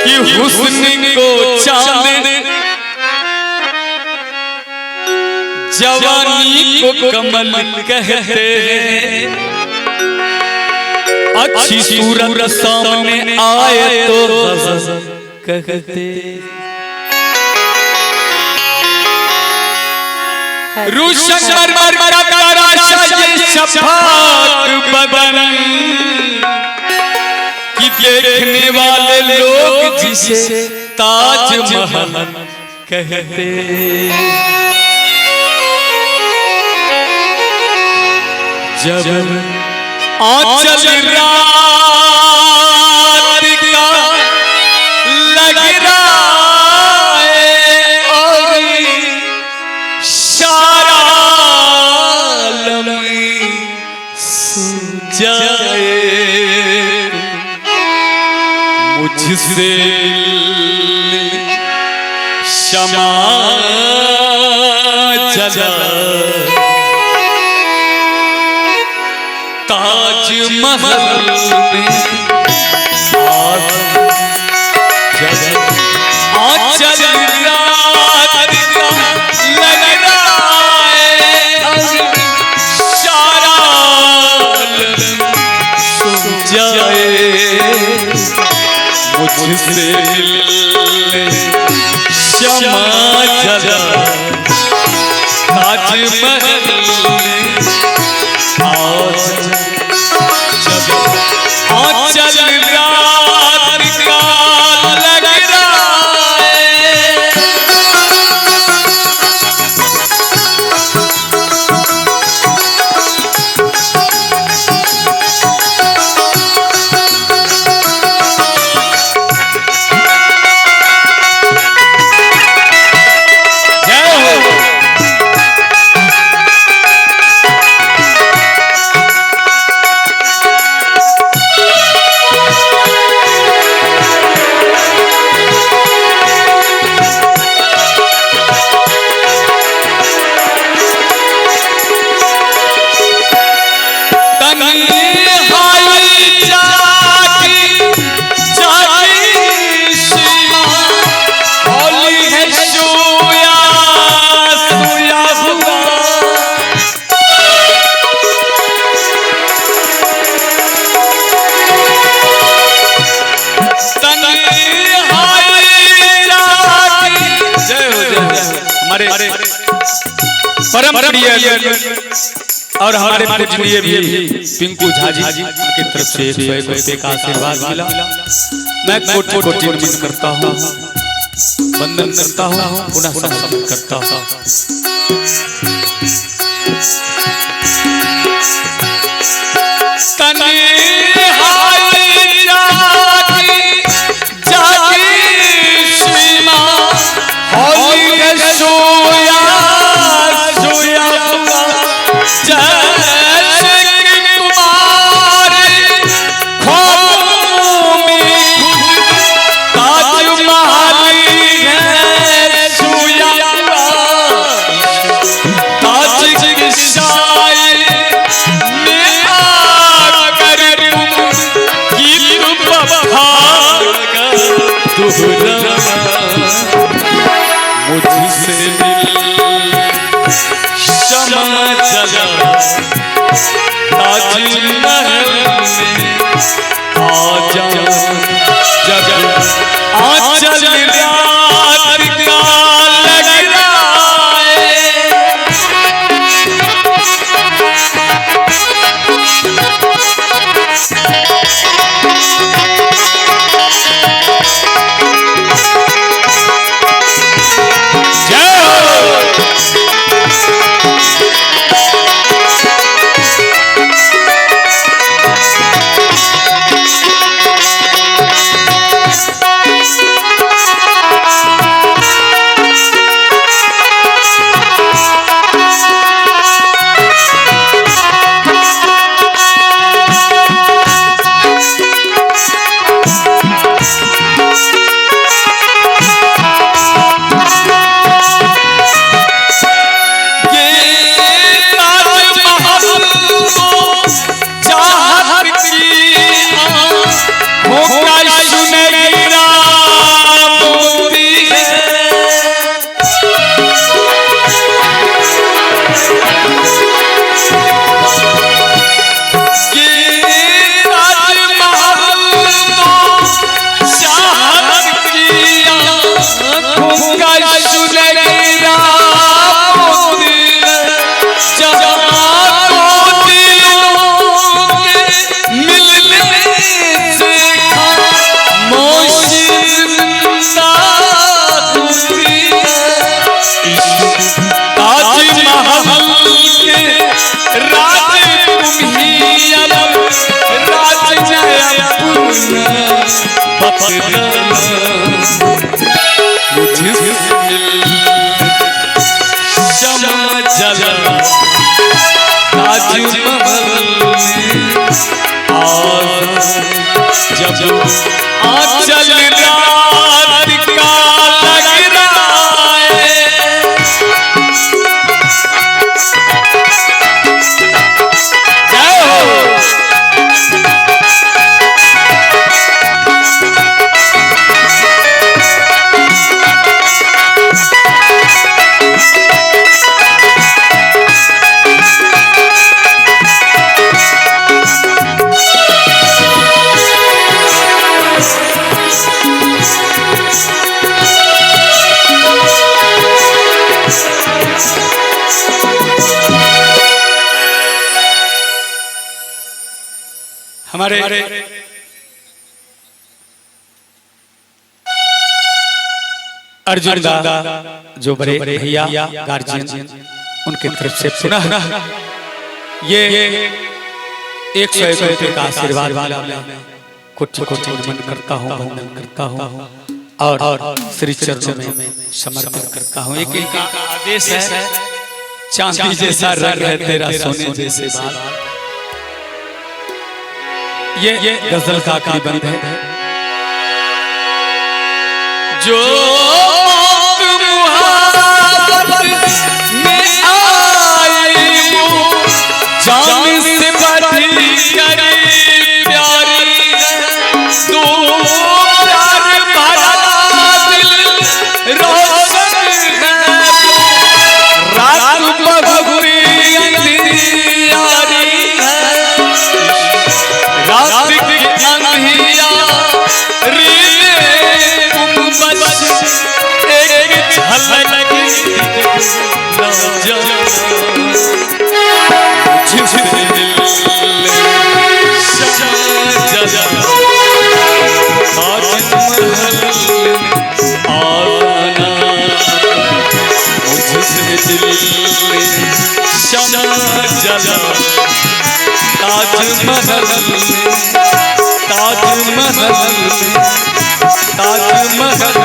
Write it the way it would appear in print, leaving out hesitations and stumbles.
कि हुस्न को चांद जवानी को कमल कहते हैं। अच्छी सूरत सामने आए तो गजब कहते। रोशन मरमर का तराशा ये शफाक बदन कि देखने वाले लोग जिसे ताजमहल कहते। जब आंचल रात का लग रहा है और सारा आलम सो जाए, मुझसे शमा जला ताजमहल में आंचल रात का लग रहा है सारा आलम सो जाए, मुझसे शमा जला ताजमहल में आंचल रात का लग रहा है। परम प्रिय और हमारे पूजनीय भी पिंकू झा जी की तरफ से 101 रुपये का आशीर्वाद मिला। मैं कोटि नमन करता हूँ, वंदन करता हूँ, पुनः समर्पित करता हूँ। मुझसे शमा जला ताजमहल में आजा जग आंचल रात का लग रहा है। हमारे अर्जुन दा जो बड़े भैया गार्जियन उनके तरफ से पुनः ये 101 रुपये का आशीर्वाद वाला कोटि कोटि नमन करता हूँ, वंदन करता हूँ और श्री चरणों में समर्पण करता हूँ। एक इनका आदेश है, चांदी जैसा रंग है तेरा सोने जैसे बाल। ये गजल का आखिरी बंद है। जो जान से बढ़ी करे प्यारी तू प्यार भरा दिल रोशन है रात बहुरी अंधियारी है रात की अंधियारी में बस एक झलक ताजमहल